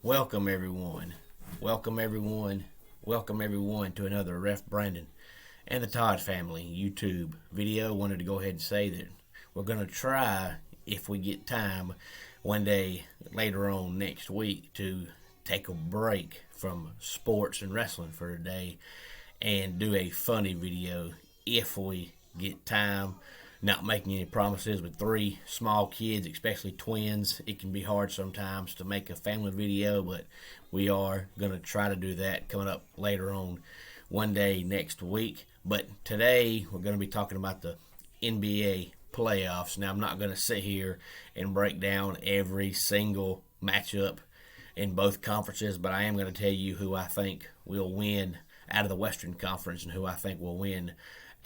Welcome everyone. Welcome everyone. Welcome everyone to another Ref Brandon and the Todd family YouTube video. Wanted to go ahead and say that we're going to try, if we get time, one day later on next week to take a break from sports and wrestling for a day and do a funny video if we get time. Not making any promises with three small kids, especially twins. It can be hard sometimes to make a family video, but we are going to try to do that coming up later on one day next week. But today we're going to be talking about the NBA playoffs. Now, I'm not going to sit here and break down every single matchup in both conferences, but I am going to tell you who I think will win out of the Western Conference and who I think will win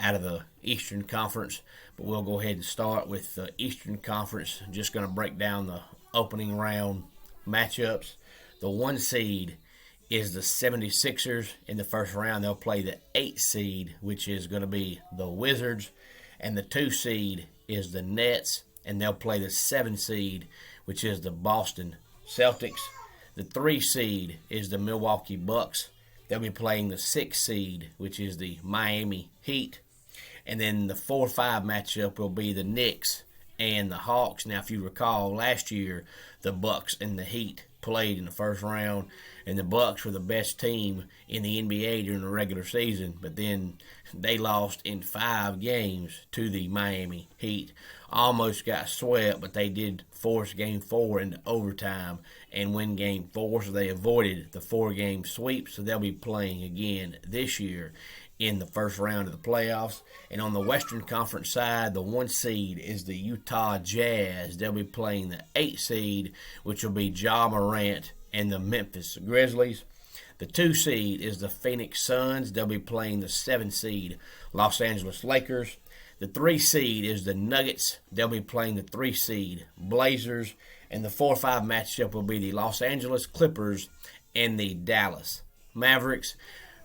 out of the Eastern Conference. But we'll go ahead and start with the Eastern Conference. Just going to break down the opening round matchups. The 1 seed is the 76ers in the first round. They'll play the 8 seed, which is going to be the Wizards. And the 2 seed is the Nets, and they'll play the 7 seed, which is the Boston Celtics. The 3 seed is the Milwaukee Bucks. They'll be playing the 6 seed, which is the Miami Heat. And then the 4-5 matchup will be the Knicks and the Hawks. Now, if you recall, last year the Bucks and the Heat played in the first round, and the Bucks were the best team in the NBA during the regular season, but then they lost in 5 games to the Miami Heat. Almost got swept, but they did force Game 4 into overtime and win Game 4, so they avoided the 4-game sweep. So they'll be playing again this year in the first round of the playoffs. And on the Western Conference side, the 1 seed is the Utah Jazz. They'll be playing the 8 seed, which will be Ja Morant and the Memphis Grizzlies. The 2 seed is the Phoenix Suns. They'll be playing the 7 seed Los Angeles Lakers. The 3 seed is the Nuggets. They'll be playing the 3 seed Blazers. And the 4-5 matchup will be the Los Angeles Clippers and the Dallas Mavericks.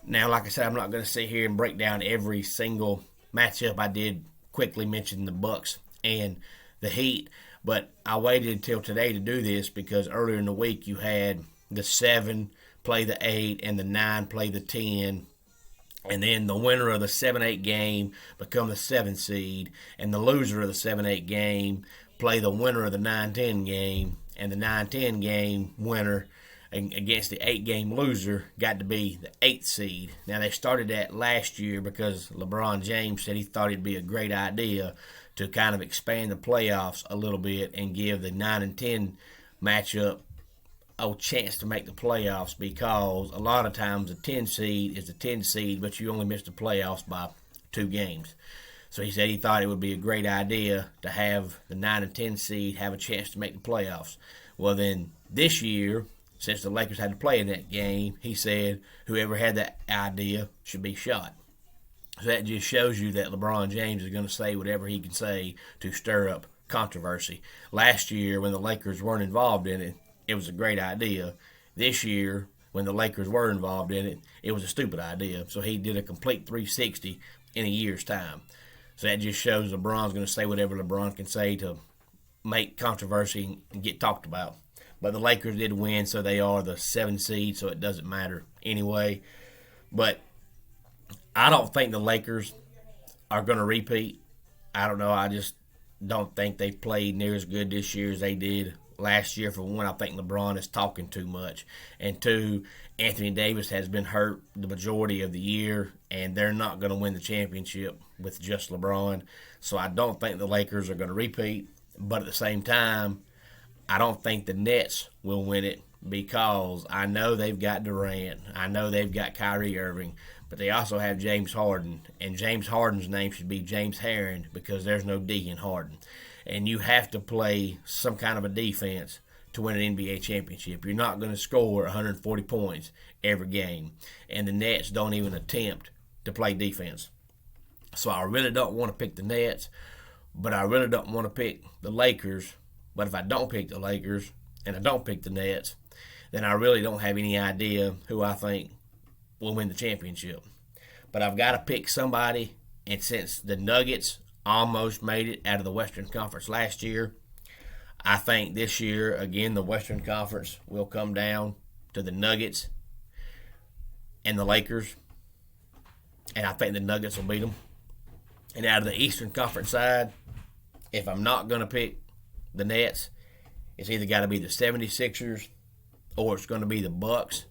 Now, like I said, I'm not going to sit here and break down every single matchup. I did quickly mention the Bucks and the Heat, but I waited until today to do this because earlier in the week you had the 7 play the 8 and the 9 play the 10. And then the winner of the 7-8 game become the 7 seed, and the loser of the 7-8 game play the winner of the 9-10 game, and the 9-10 game winner against the 8-game loser got to be the 8th seed. Now, they started that last year because LeBron James said he thought it'd be a great idea to kind of expand the playoffs a little bit and give the 9 and 10 matchup a chance to make the playoffs, because a lot of times the 10 seed is the 10 seed, but you only miss the playoffs by 2 games. So he said he thought it would be a great idea to have the 9 and 10 seed have a chance to make the playoffs. Well, then this year, since the Lakers had to play in that game, he said whoever had that idea should be shot. So that just shows you that LeBron James is going to say whatever he can say to stir up controversy. Last year, when the Lakers weren't involved in it, it was a great idea. This year, when the Lakers were involved in it, it was a stupid idea. So he did a complete 360 in a year's time. So that just shows LeBron's going to say whatever LeBron can say to make controversy and get talked about. But the Lakers did win, so they are the 7 seed, so it doesn't matter anyway. But I don't think the Lakers are going to repeat. I don't know. I just don't think they've played near as good this year as they did last year. For one, I think LeBron is talking too much. And 2, Anthony Davis has been hurt the majority of the year, and they're not going to win the championship with just LeBron. So I don't think the Lakers are going to repeat. But at the same time, I don't think the Nets will win it, because I know they've got Durant. I know they've got Kyrie Irving, but they also have James Harden. And James Harden's name should be James Harden, because there's no D in Harden. And you have to play some kind of a defense to win an NBA championship. You're not going to score 140 points every game. And the Nets don't even attempt to play defense. So I really don't want to pick the Nets, but I really don't want to pick the Lakers. But if I don't pick the Lakers and I don't pick the Nets, then I really don't have any idea who I think will win the championship. But I've got to pick somebody, and since the Nuggets almost made it out of the Western Conference last year, I think this year, again, the Western Conference will come down to the Nuggets and the Lakers, and I think the Nuggets will beat them. And out of the Eastern Conference side, if I'm not going to pick the Nets, it's either got to be the 76ers or it's going to be the Bucks.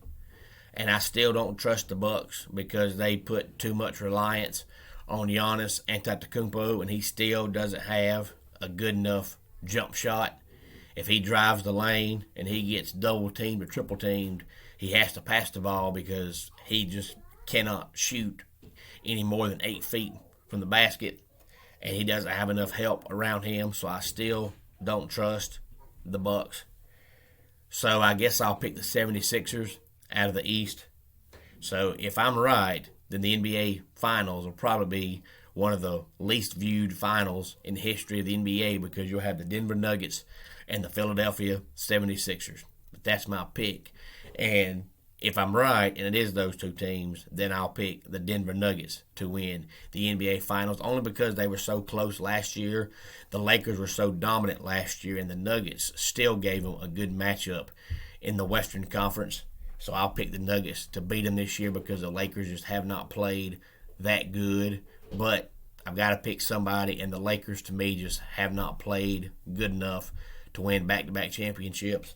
And I still don't trust the Bucks because they put too much reliance on Giannis Antetokounmpo, and he still doesn't have a good enough jump shot. If he drives the lane and he gets double teamed or triple teamed, he has to pass the ball because he just cannot shoot any more than 8 feet from the basket, and he doesn't have enough help around him. So I still don't trust the Bucks. So I guess I'll pick the 76ers out of the East. So if I'm right, then the NBA Finals will probably be one of the least viewed finals in the history of the NBA because you'll have the Denver Nuggets and the Philadelphia 76ers. But that's my pick. And if I'm right, and it is those two teams, then I'll pick the Denver Nuggets to win the NBA Finals, only because they were so close last year. The Lakers were so dominant last year, and the Nuggets still gave them a good matchup in the Western Conference. So I'll pick the Nuggets to beat them this year because the Lakers just have not played that good. But I've got to pick somebody, and the Lakers, to me, just have not played good enough to win back-to-back championships.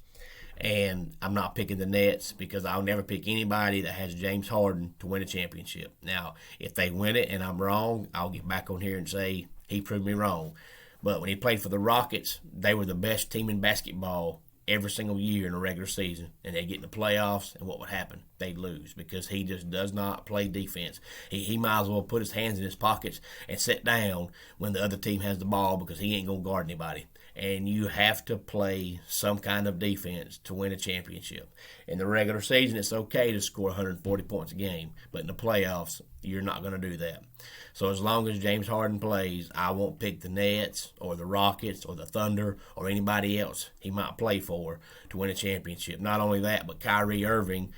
And I'm not picking the Nets because I'll never pick anybody that has James Harden to win a championship. Now, if they win it and I'm wrong, I'll get back on here and say he proved me wrong. But when he played for the Rockets, they were the best team in basketball every single year in the regular season. And they'd get in the playoffs, and what would happen? They'd lose because he just does not play defense. He might as well put his hands in his pockets and sit down when the other team has the ball because he ain't going to guard anybody. And you have to play some kind of defense to win a championship. In the regular season, it's okay to score 140 points a game, but in the playoffs, you're not going to do that. So as long as James Harden plays, I won't pick the Nets or the Rockets or the Thunder or anybody else he might play for to win a championship. Not only that, but Kyrie Irving,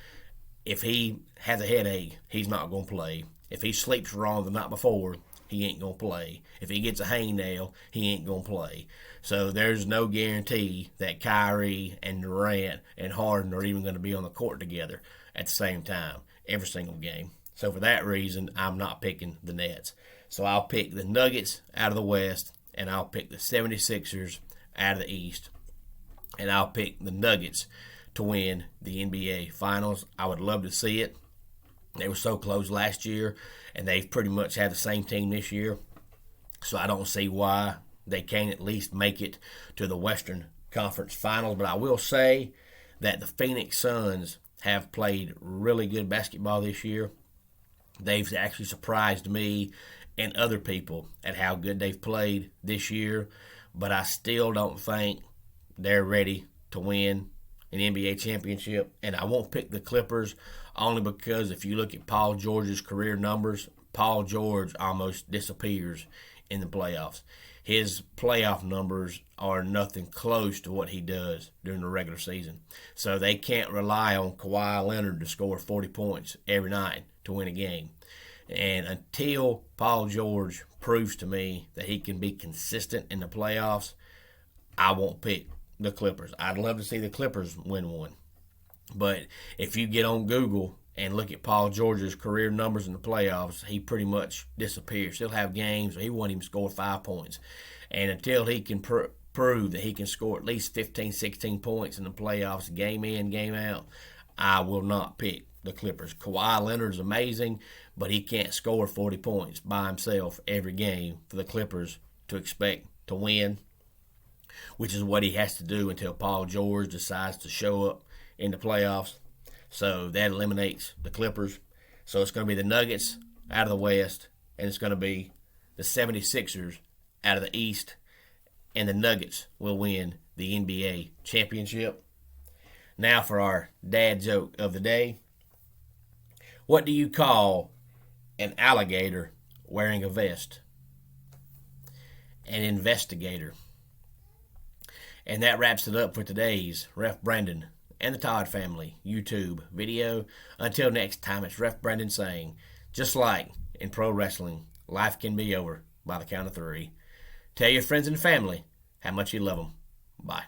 if he has a headache, he's not going to play. If he sleeps wrong the night before, he ain't going to play. If he gets a hangnail, he ain't going to play. So there's no guarantee that Kyrie and Durant and Harden are even going to be on the court together at the same time every single game. So for that reason, I'm not picking the Nets. So I'll pick the Nuggets out of the West, and I'll pick the 76ers out of the East, and I'll pick the Nuggets to win the NBA Finals. I would love to see it. They were so close last year, and they've pretty much had the same team this year. So I don't see why they can't at least make it to the Western Conference Finals. But I will say that the Phoenix Suns have played really good basketball this year. They've actually surprised me and other people at how good they've played this year. But I still don't think they're ready to win an NBA championship. And I won't pick the Clippers only because if you look at Paul George's career numbers, Paul George almost disappears in the playoffs. His playoff numbers are nothing close to what he does during the regular season. So they can't rely on Kawhi Leonard to score 40 points every night to win a game. And until Paul George proves to me that he can be consistent in the playoffs, I won't pick the Clippers. I'd love to see the Clippers win one. But if you get on Google and look at Paul George's career numbers in the playoffs, he pretty much disappears. He'll have games where he won't even score 5 points. And until he can prove that he can score at least 15, 16 points in the playoffs, game in, game out, I will not pick the Clippers. Kawhi Leonard is amazing, but he can't score 40 points by himself every game for the Clippers to expect to win, which is what he has to do until Paul George decides to show up in the playoffs. So that eliminates the Clippers. So it's going to be the Nuggets out of the West, and it's going to be the 76ers out of the East, and the Nuggets will win the NBA championship. Now for our dad joke of the day. What do you call an alligator wearing a vest? An investigator. And that wraps it up for today's Ref Brandon and the Todd Family YouTube video. Until next time, it's Ref Brandon saying, just like in pro wrestling, life can be over by the count of 3. Tell your friends and family how much you love them. Bye.